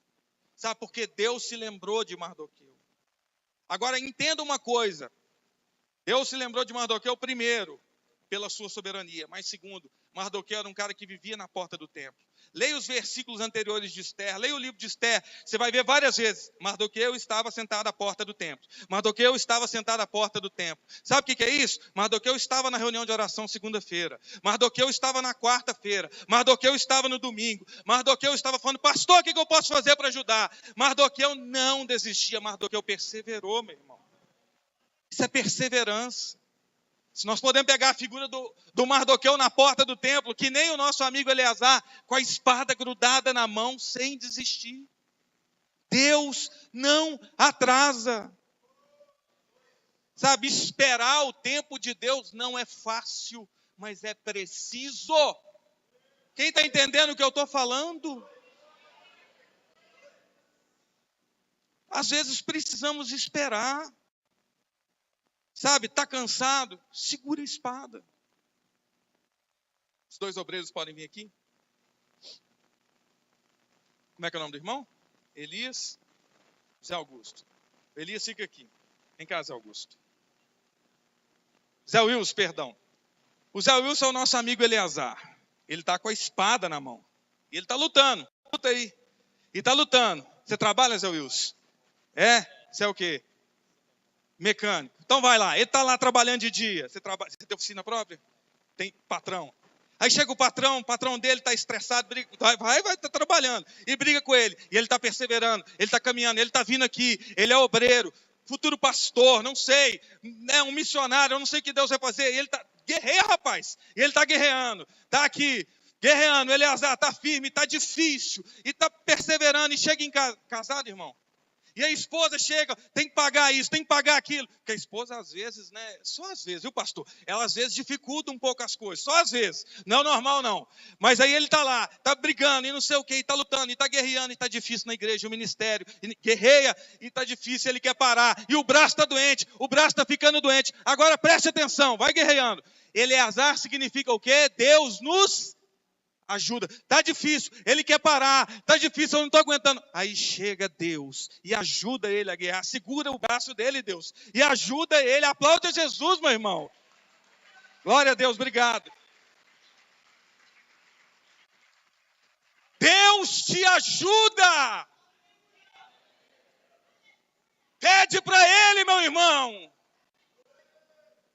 Sabe por que Deus se lembrou de Mardoqueu? Agora entenda uma coisa. Deus se lembrou de Mardoqueu primeiro, pela sua soberania. Mas segundo, Mardoqueu era um cara que vivia na porta do templo. Leia os versículos anteriores de Esther, leia o livro de Esther, você vai ver várias vezes. Mardoqueu estava sentado à porta do templo. Mardoqueu estava sentado à porta do templo. Sabe o que é isso? Mardoqueu estava na reunião de oração segunda-feira. Mardoqueu estava na quarta-feira. Mardoqueu estava no domingo. Mardoqueu estava falando, pastor, o que eu posso fazer para ajudar? Mardoqueu não desistia, Mardoqueu perseverou, meu irmão. Isso é perseverança. Se nós podemos pegar a figura do Mardoqueu na porta do templo, que nem o nosso amigo Eleazar, com a espada grudada na mão, sem desistir. Deus não atrasa. Sabe, esperar o tempo de Deus não é fácil, mas é preciso. Quem está entendendo o que eu estou falando? Às vezes precisamos esperar. Sabe, está cansado? Segura a espada. Os dois obreiros podem vir aqui? Como é que é o nome do irmão? Elias, Zé Augusto. Elias fica aqui. Vem cá, Zé Augusto. Zé Wilson, perdão. O Zé Wilson é o nosso amigo Eleazar. Ele está com a espada na mão. E ele está lutando. Luta aí. E está lutando. Você trabalha, Zé Wilson? É? Você é o quê? Mecânico. Então vai lá, ele está lá trabalhando de dia. Você tem oficina própria? Tem patrão. Aí chega o patrão dele está estressado, briga, vai tá trabalhando. E briga com ele. E ele está perseverando, ele está caminhando, ele está vindo aqui, ele é obreiro, futuro pastor, não sei, é um missionário, eu não sei o que Deus vai fazer. E ele está, guerreia, rapaz. E ele está guerreando, está aqui, guerreando, Eleazar está firme, está difícil, e está perseverando, e chega em casa, casado, irmão. E a esposa chega, tem que pagar isso, tem que pagar aquilo. Porque a esposa, às vezes, né? Só às vezes, viu, pastor? Ela, às vezes, dificulta um pouco as coisas. Só às vezes. Não é normal, não. Mas aí ele está lá, está brigando e não sei o quê, e está lutando, e está guerreando, e está difícil na igreja, o ministério. E guerreia e está difícil, ele quer parar. E o braço está doente, o braço está ficando doente. Agora preste atenção, vai guerreando. Eleazar significa o quê? Deus nos ajuda. Está difícil, ele quer parar. Está difícil, eu não estou aguentando. Aí chega Deus e ajuda ele a guiar. Segura o braço dele, Deus. E ajuda ele. Aplauda Jesus, meu irmão. Glória a Deus, obrigado. Deus te ajuda. Pede para ele, meu irmão.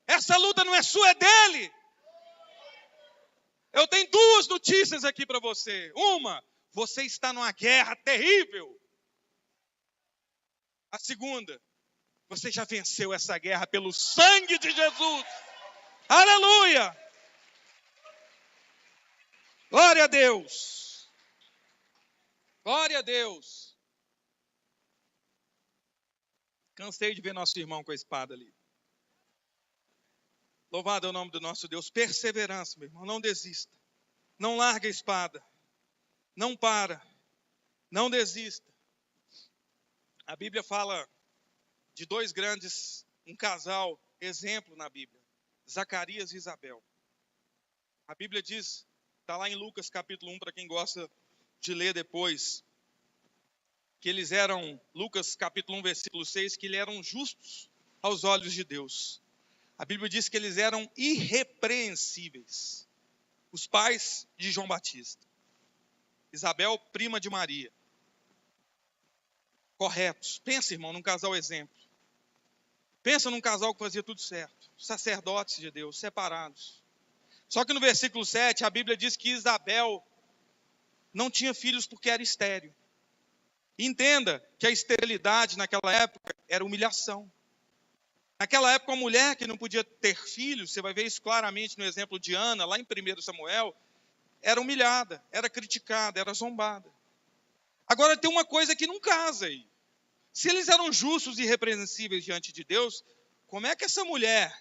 Essa luta não é sua, é dele. Eu tenho duas notícias aqui para você. Uma, você está numa guerra terrível. A segunda, você já venceu essa guerra pelo sangue de Jesus. Aleluia! Glória a Deus. Glória a Deus. Cansei de ver nosso irmão com a espada ali. Louvado é o nome do nosso Deus. Perseverança, meu irmão. Não desista. Não larga a espada. Não para. Não desista. A Bíblia fala de dois grandes, um casal, exemplo na Bíblia. Zacarias e Isabel. A Bíblia diz, está lá em Lucas capítulo 1, para quem gosta de ler depois, que eles eram, Lucas capítulo 1, versículo 6, que eles eram justos aos olhos de Deus. A Bíblia diz que eles eram irrepreensíveis. Os pais de João Batista. Isabel, prima de Maria. Corretos. Pensa, irmão, num casal exemplo. Pensa num casal que fazia tudo certo. Sacerdotes de Deus, separados. Só que no versículo 7, a Bíblia diz que Isabel não tinha filhos porque era estéril. Entenda que a esterilidade naquela época era humilhação. Naquela época, uma mulher que não podia ter filhos, você vai ver isso claramente no exemplo de Ana, lá em 1 Samuel, era humilhada, era criticada, era zombada. Agora tem uma coisa que não casa aí. Se eles eram justos e irrepreensíveis diante de Deus, como é que essa mulher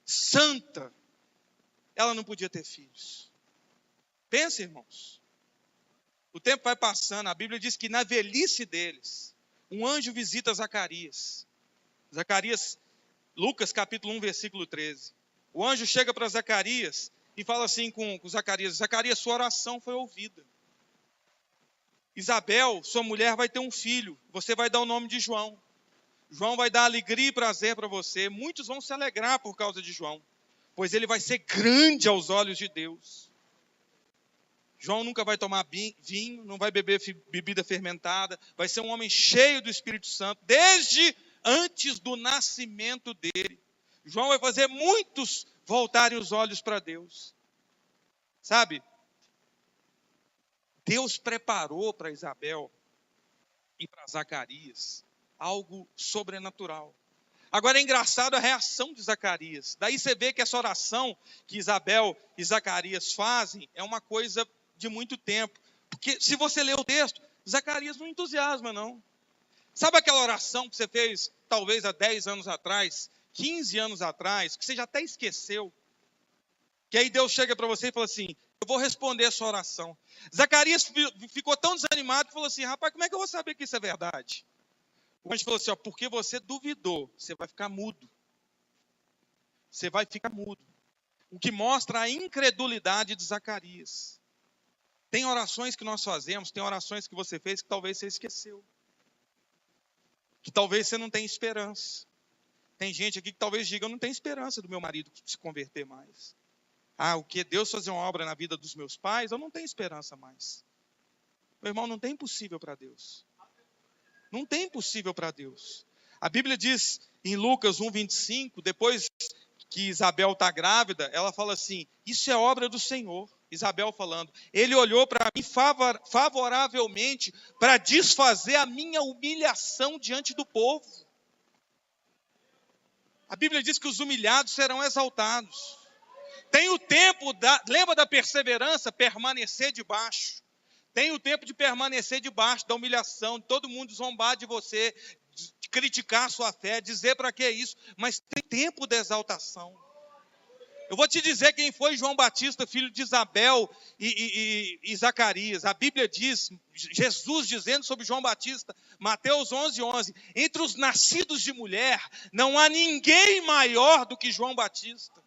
santa, ela não podia ter filhos? Pensa, irmãos. O tempo vai passando, a Bíblia diz que na velhice deles, um anjo visita Zacarias. Zacarias, Lucas capítulo 1, versículo 13. O anjo chega para Zacarias e fala assim com Zacarias: Zacarias, sua oração foi ouvida. Isabel, sua mulher, vai ter um filho. Você vai dar o nome de João. João vai dar alegria e prazer para você. Muitos vão se alegrar por causa de João, pois ele vai ser grande aos olhos de Deus. João nunca vai tomar vinho, não vai beber bebida fermentada. Vai ser um homem cheio do Espírito Santo, desde antes do nascimento dele. João vai fazer muitos voltarem os olhos para Deus. Sabe? Deus preparou para Isabel e para Zacarias algo sobrenatural. Agora é engraçado a reação de Zacarias. Daí você vê que essa oração que Isabel e Zacarias fazem é uma coisa de muito tempo. Porque se você ler o texto, Zacarias não entusiasma, não. Sabe aquela oração que você fez talvez há 10 anos atrás, 15 anos atrás, que você já até esqueceu? Que aí Deus chega para você e fala assim: eu vou responder a sua oração. Zacarias ficou tão desanimado que falou assim: rapaz, como é que eu vou saber que isso é verdade? O anjo falou assim: ó, porque você duvidou, você vai ficar mudo. Você vai ficar mudo. O que mostra a incredulidade de Zacarias. Tem orações que nós fazemos, tem orações que você fez que talvez você esqueceu. Que talvez você não tenha esperança. Tem gente aqui que talvez diga: eu não tenho esperança do meu marido se converter mais. Ah, o que? Deus fazer uma obra na vida dos meus pais? Eu não tenho esperança mais. Meu irmão, não tem impossível para Deus. Não tem impossível para Deus. A Bíblia diz em Lucas 1:25, depois que Isabel está grávida, ela fala assim: isso é obra do Senhor. Isabel falando: ele olhou para mim favoravelmente para desfazer a minha humilhação diante do povo. A Bíblia diz que os humilhados serão exaltados. Tem o tempo, lembra da perseverança? Permanecer debaixo. Tem o tempo de permanecer debaixo da humilhação, de todo mundo zombar de você, criticar a sua fé, dizer para que isso, mas tem tempo de exaltação. Eu vou te dizer quem foi João Batista, filho de Isabel e Zacarias. A Bíblia diz, Jesus dizendo sobre João Batista, Mateus 11:11, entre os nascidos de mulher, não há ninguém maior do que João Batista.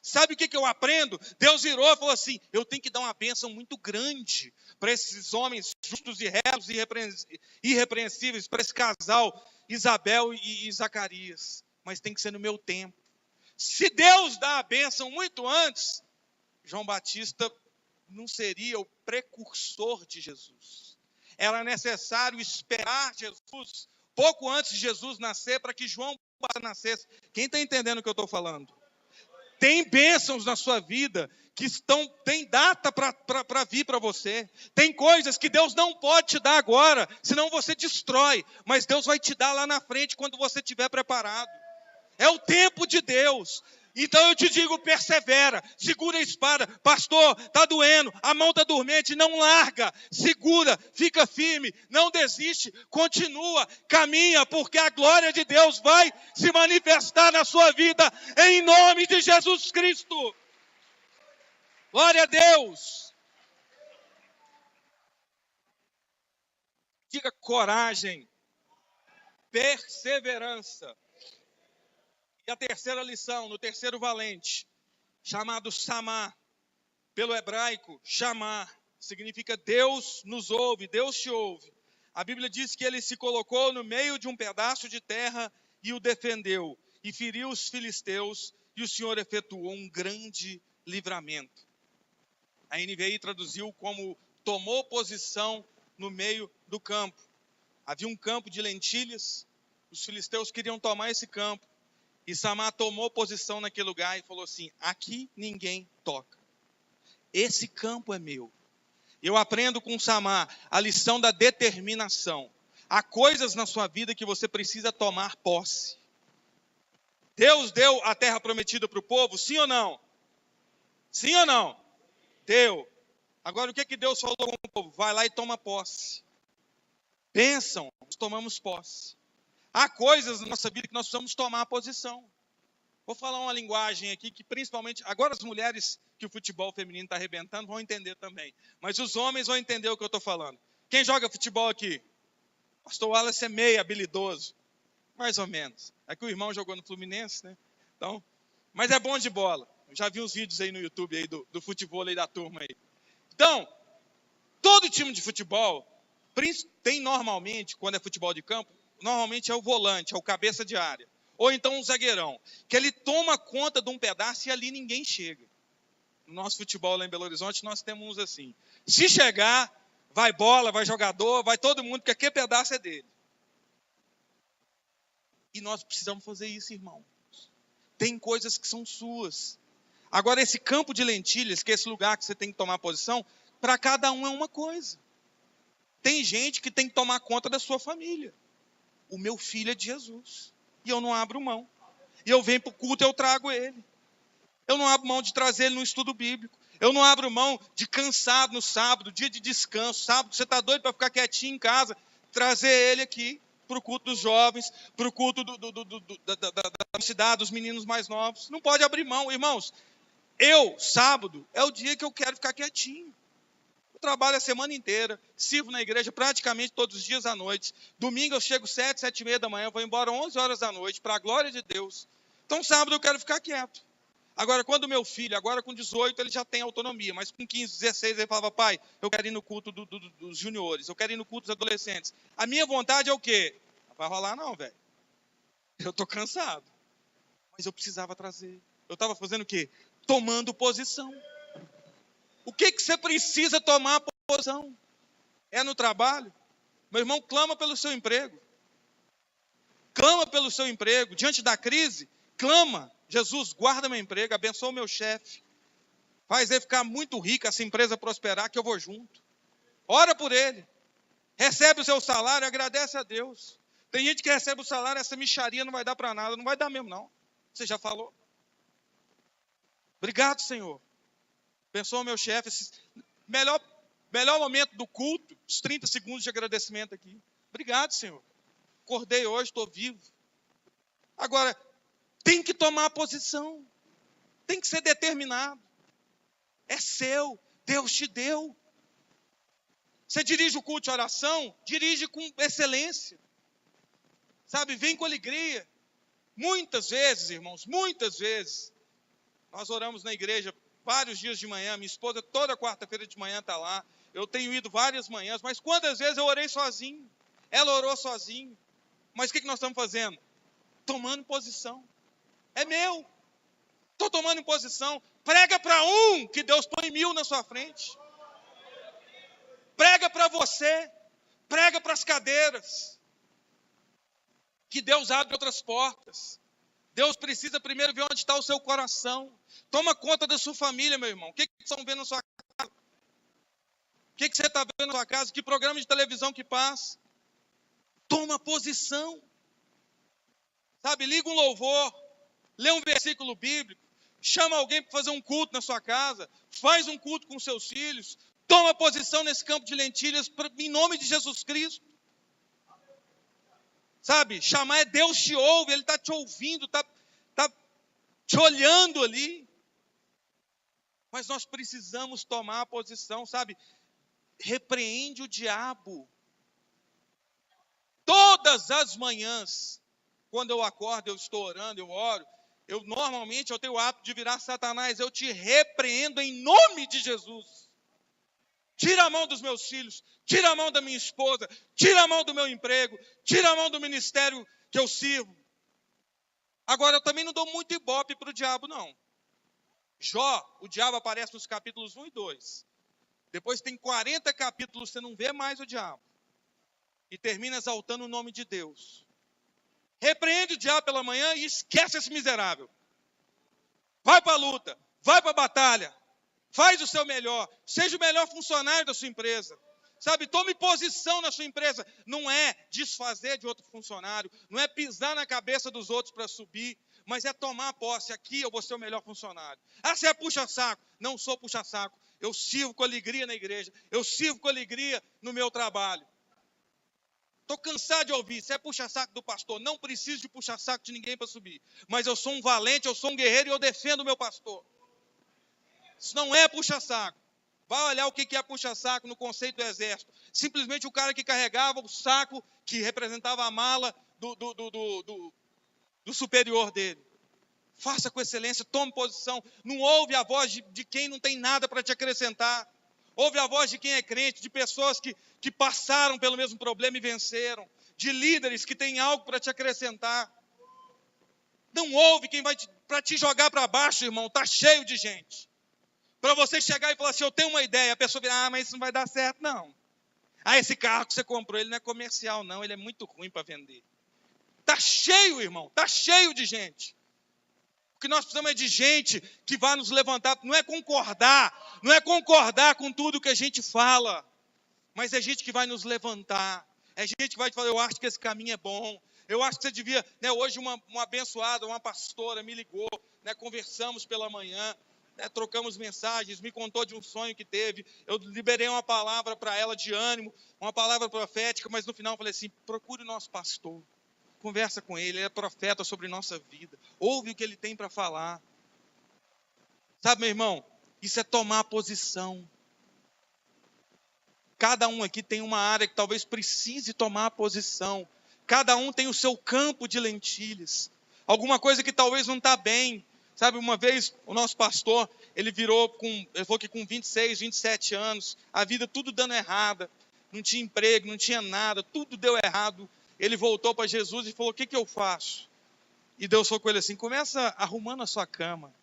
Sabe o que eu aprendo? Deus virou e falou assim, eu tenho que dar uma bênção muito grande para esses homens justos e retos e irrepreensíveis, para esse casal, Isabel e Zacarias. Mas tem que ser no meu tempo. Se Deus dá a bênção muito antes, João Batista não seria o precursor de Jesus. Era necessário esperar Jesus, pouco antes de Jesus nascer, para que João Batista nascesse. Quem está entendendo o que eu estou falando? Tem bênçãos na sua vida que tem data para vir para você. Tem coisas que Deus não pode te dar agora, senão você destrói. Mas Deus vai te dar lá na frente, quando você estiver preparado. É o tempo de Deus. Então eu te digo, persevera, segura a espada. Pastor, está doendo, a mão está dormente, não larga. Segura, fica firme, não desiste, continua, caminha, porque a glória de Deus vai se manifestar na sua vida, em nome de Jesus Cristo. Glória a Deus. Diga coragem, perseverança. E a terceira lição, no terceiro valente, chamado Samá, pelo hebraico, chamar, significa Deus nos ouve, Deus te ouve. A Bíblia diz que ele se colocou no meio de um pedaço de terra e o defendeu, e feriu os filisteus, e o Senhor efetuou um grande livramento. A NVI traduziu como tomou posição no meio do campo. Havia um campo de lentilhas, os filisteus queriam tomar esse campo. E Samá tomou posição naquele lugar e falou assim, aqui ninguém toca. Esse campo é meu. Eu aprendo com Samá a lição da determinação. Há coisas na sua vida que você precisa tomar posse. Deus deu a terra prometida para o povo, sim ou não? Sim ou não? Deu. Agora o que Deus falou com o povo? Vai lá e toma posse. Bênção, nós tomamos posse. Há coisas na nossa vida que nós precisamos tomar posição. Vou falar uma linguagem aqui que principalmente, agora as mulheres que o futebol feminino está arrebentando vão entender também. Mas os homens vão entender o que eu estou falando. Quem joga futebol aqui? Pastor Wallace é meio habilidoso. Mais ou menos. É que o irmão jogou no Fluminense, né? Então, mas é bom de bola. Eu já vi uns vídeos aí no YouTube aí do futebol aí da turma aí. Então, todo time de futebol tem normalmente, quando é futebol de campo, normalmente é o volante, é o cabeça de área. Ou então um zagueirão, que ele toma conta de um pedaço e ali ninguém chega. No nosso futebol lá em Belo Horizonte, nós temos uns assim. Se chegar, vai bola, vai jogador, vai todo mundo, porque aquele pedaço é dele. E nós precisamos fazer isso, irmão. Tem coisas que são suas. Agora, esse campo de lentilhas, que é esse lugar que você tem que tomar posição, para cada um é uma coisa. Tem gente que tem que tomar conta da sua família. O meu filho é de Jesus. E eu não abro mão. E eu venho para o culto e eu trago ele. Eu não abro mão de trazer ele no estudo bíblico. Eu não abro mão de cansado no sábado, dia de descanso. Sábado, você está doido para ficar quietinho em casa. Trazer ele aqui para o culto dos jovens, para o culto da cidade, dos meninos mais novos. Não pode abrir mão. Irmãos, sábado, é o dia que eu quero ficar quietinho. Eu trabalho a semana inteira, sirvo na igreja praticamente todos os dias à noite. Domingo eu chego 7, 7:30 da manhã, vou embora 11 horas da noite, para a glória de Deus. Então sábado eu quero ficar quieto. Agora, quando meu filho, agora com 18, ele já tem autonomia, mas com 15, 16, ele falava, pai, eu quero ir no culto dos juniores, eu quero ir no culto dos adolescentes. A minha vontade é o quê? Não vai rolar não, velho. Eu estou cansado. Mas eu precisava trazer. Eu estava fazendo o quê? Tomando posição. O que você precisa tomar posição? É no trabalho? Meu irmão, clama pelo seu emprego. Clama pelo seu emprego. Diante da crise, clama. Jesus, guarda meu emprego, abençoa o meu chefe. Faz ele ficar muito rico, essa empresa prosperar, que eu vou junto. Ora por ele. Recebe o seu salário, agradece a Deus. Tem gente que recebe o salário, essa mixaria não vai dar para nada. Não vai dar mesmo, não. Você já falou? Obrigado, Senhor. Abençoa o meu chefe. Melhor momento do culto, os 30 segundos de agradecimento aqui. Obrigado, Senhor. acordei hoje, estou vivo. Agora, tem que tomar posição. Tem que ser determinado. É seu. Deus te deu. Você dirige o culto de oração, dirige com excelência. Sabe, vem com alegria. Muitas vezes, irmãos, muitas vezes, nós oramos na igreja vários dias de manhã, minha esposa toda quarta-feira de manhã está lá, eu tenho ido várias manhãs, mas quantas vezes eu orei sozinho? Ela orou sozinho. Mas o que nós estamos fazendo? Tomando posição. É meu. Estou tomando posição. Prega para um, que Deus põe 1000 na sua frente. Prega para você. Prega para as cadeiras. Que Deus abre outras portas. Deus precisa primeiro ver onde está o seu coração. Toma conta da sua família, meu irmão. O que estão vendo na sua casa? O que você está vendo na sua casa? Que programa de televisão que passa? Toma posição. Sabe, liga um louvor. Lê um versículo bíblico. Chama alguém para fazer um culto na sua casa. Faz um culto com seus filhos. Toma posição nesse campo de lentilhas em nome de Jesus Cristo. Sabe, chamar é Deus te ouve, Ele está te ouvindo, está te olhando ali. Mas nós precisamos tomar a posição, sabe? Repreende o diabo. Todas as manhãs, quando eu acordo, eu estou orando, eu oro, normalmente eu tenho o hábito de virar Satanás, eu te repreendo em nome de Jesus. Tira a mão dos meus filhos, tira a mão da minha esposa, tira a mão do meu emprego, tira a mão do ministério que eu sirvo. Agora, eu também não dou muito ibope para o diabo, não. Jó, o diabo aparece nos capítulos 1 e 2. Depois tem 40 capítulos, você não vê mais o diabo. E termina exaltando o nome de Deus. Repreende o diabo pela manhã e esquece esse miserável. Vai para a luta, vai para a batalha. Faz o seu melhor, seja o melhor funcionário da sua empresa. Sabe, tome posição na sua empresa. Não é desfazer de outro funcionário, não é pisar na cabeça dos outros para subir, mas é tomar posse. Aqui eu vou ser o melhor funcionário. Ah, você é puxa-saco. Não sou puxa-saco. Eu sirvo com alegria na igreja, eu sirvo com alegria no meu trabalho. Estou cansado de ouvir, você é puxa-saco do pastor. Não preciso de puxa-saco de ninguém para subir. Mas eu sou um valente, eu sou um guerreiro e eu defendo o meu pastor. Isso não é puxa-saco. Vai olhar o que é puxa-saco no conceito do exército. Simplesmente o cara que carregava o saco que representava a mala do superior dele. Faça com excelência, tome posição. Não ouve a voz de quem não tem nada para te acrescentar. Ouve a voz de quem é crente, de pessoas que passaram pelo mesmo problema e venceram. De líderes que têm algo para te acrescentar. Não ouve quem vai para te jogar para baixo, irmão. Está cheio de gente. Para você chegar e falar assim, eu tenho uma ideia. A pessoa vira, mas isso não vai dar certo, não. Esse carro que você comprou, ele não é comercial, não. Ele é muito ruim para vender. Está cheio, irmão. Está cheio de gente. O que nós precisamos é de gente que vai nos levantar. Não é concordar com tudo que a gente fala. Mas é gente que vai nos levantar. É gente que vai falar, eu acho que esse caminho é bom. Eu acho que você devia... Hoje uma abençoada, uma pastora me ligou. Conversamos pela manhã. Trocamos mensagens, me contou de um sonho que teve, eu liberei uma palavra para ela de ânimo, uma palavra profética, mas no final eu falei assim, procure o nosso pastor, conversa com ele é profeta sobre nossa vida, ouve o que ele tem para falar. Sabe, meu irmão, isso é tomar posição. Cada um aqui tem uma área que talvez precise tomar posição, cada um tem o seu campo de lentilhas, alguma coisa que talvez não está bem. Sabe, uma vez o nosso pastor, ele falou que com 26, 27 anos, a vida tudo dando errada, não tinha emprego, não tinha nada, tudo deu errado. Ele voltou para Jesus e falou, o que eu faço? E Deus falou com ele assim, começa arrumando a sua cama.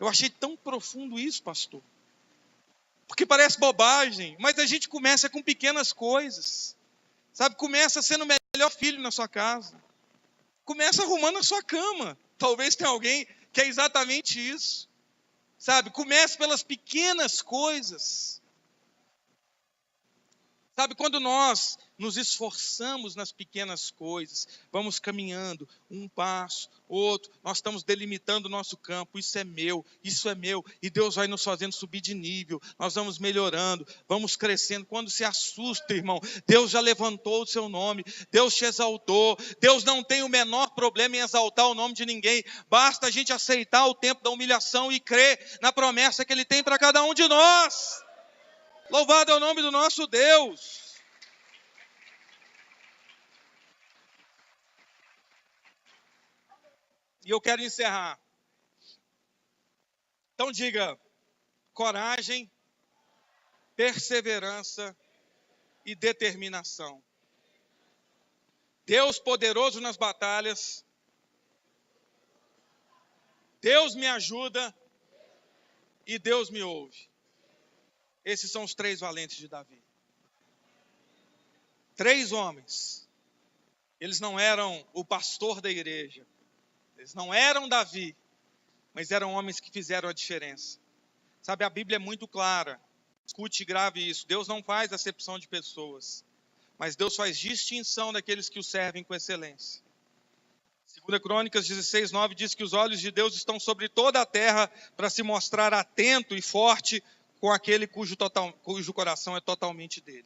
Eu achei tão profundo isso, pastor. Porque parece bobagem, mas a gente começa com pequenas coisas. Sabe, começa sendo o melhor filho na sua casa. Começa arrumando a sua cama. Talvez tenha alguém que é exatamente isso. Sabe, comece pelas pequenas coisas. Sabe, quando nós nos esforçamos nas pequenas coisas, vamos caminhando, um passo, outro, nós estamos delimitando o nosso campo, isso é meu, e Deus vai nos fazendo subir de nível, nós vamos melhorando, vamos crescendo. Quando se assusta, irmão, Deus já levantou o seu nome, Deus te exaltou, Deus não tem o menor problema em exaltar o nome de ninguém, basta a gente aceitar o tempo da humilhação e crer na promessa que Ele tem para cada um de nós. Louvado é o nome do nosso Deus. E eu quero encerrar. Então diga: coragem, perseverança e determinação. Deus poderoso nas batalhas. Deus me ajuda e Deus me ouve. Esses são os 3 valentes de Davi. 3 homens. Eles não eram o pastor da igreja. Eles não eram Davi. Mas eram homens que fizeram a diferença. Sabe, a Bíblia é muito clara. Escute e grave isso. Deus não faz acepção de pessoas. Mas Deus faz distinção daqueles que o servem com excelência. 2 Crônicas 16:9 diz que os olhos de Deus estão sobre toda a terra para se mostrar atento e forte com aquele cujo coração é totalmente dele.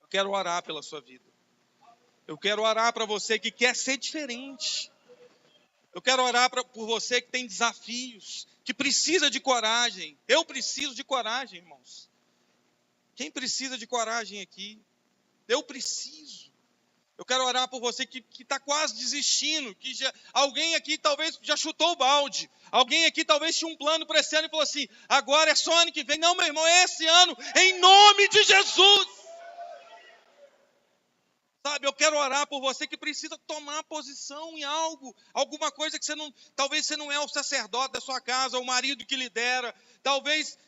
Eu quero orar pela sua vida. Eu quero orar para você que quer ser diferente. Eu quero orar por você que tem desafios, que precisa de coragem. Eu preciso de coragem, irmãos. Quem precisa de coragem aqui? Eu preciso. Eu quero orar por você que está quase desistindo, alguém aqui talvez já chutou o balde, alguém aqui talvez tinha um plano para esse ano e falou assim: agora é só ano que vem. Não, meu irmão, é esse ano, em nome de Jesus. Sabe, eu quero orar por você que precisa tomar posição em algo, alguma coisa que talvez você não é o sacerdote da sua casa, o marido que lidera, talvez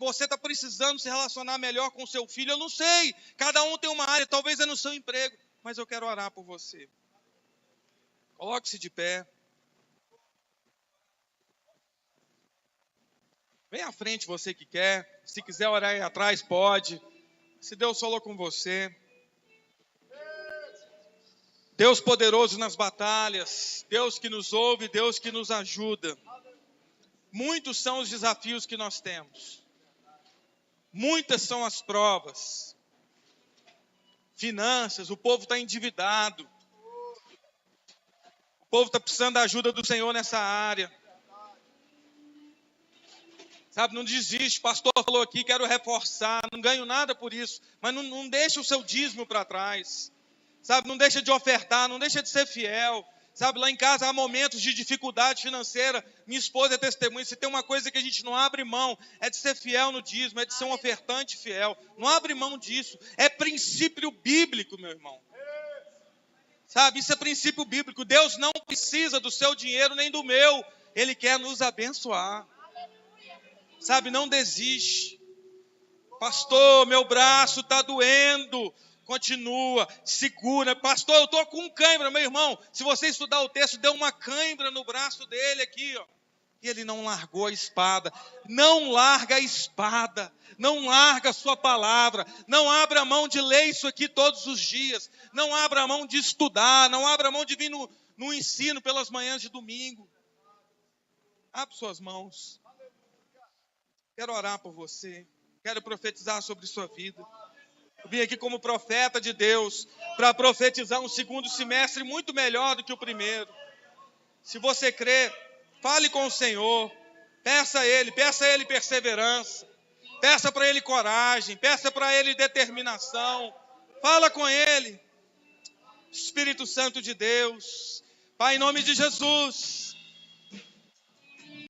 você está precisando se relacionar melhor com seu filho, eu não sei, cada um tem uma área, talvez é no seu emprego, mas eu quero orar por você. Coloque-se de pé. Vem à frente você que quer, se quiser orar aí atrás, pode. Se Deus falou com você. Deus poderoso nas batalhas, Deus que nos ouve, Deus que nos ajuda. Muitos são os desafios que nós temos. Muitas são as provas. Finanças, o povo está endividado. O povo está precisando da ajuda do Senhor nessa área. Sabe, não desiste, o pastor falou aqui, quero reforçar, não ganho nada por isso, mas não deixa o seu dízimo para trás. Sabe, não deixa de ofertar, não deixa de ser fiel. Sabe, lá em casa há momentos de dificuldade financeira. Minha esposa é testemunha. Se tem uma coisa que a gente não abre mão, é de ser fiel no dízimo, é de ser um ofertante fiel. Não abre mão disso. É princípio bíblico, meu irmão. Sabe, isso é princípio bíblico. Deus não precisa do seu dinheiro nem do meu. Ele quer nos abençoar. Sabe, não desiste. Pastor, meu braço está doendo. Continua, segura. Pastor, eu estou com cãibra, meu irmão. Se você estudar o texto, deu uma cãibra no braço dele aqui, ó. E ele não largou a espada. Não larga a espada. Não larga a sua palavra. Não abra mão de ler isso aqui todos os dias. Não abra mão de estudar. Não abra mão de vir no ensino pelas manhãs de domingo. Abre suas mãos. Quero orar por você. Quero profetizar sobre sua vida. Eu vim aqui como profeta de Deus para profetizar um segundo semestre muito melhor do que o primeiro. Se você crê, fale com o Senhor, peça a Ele perseverança, peça para Ele coragem, peça para Ele determinação, fala com Ele. Espírito Santo de Deus, Pai, em nome de Jesus,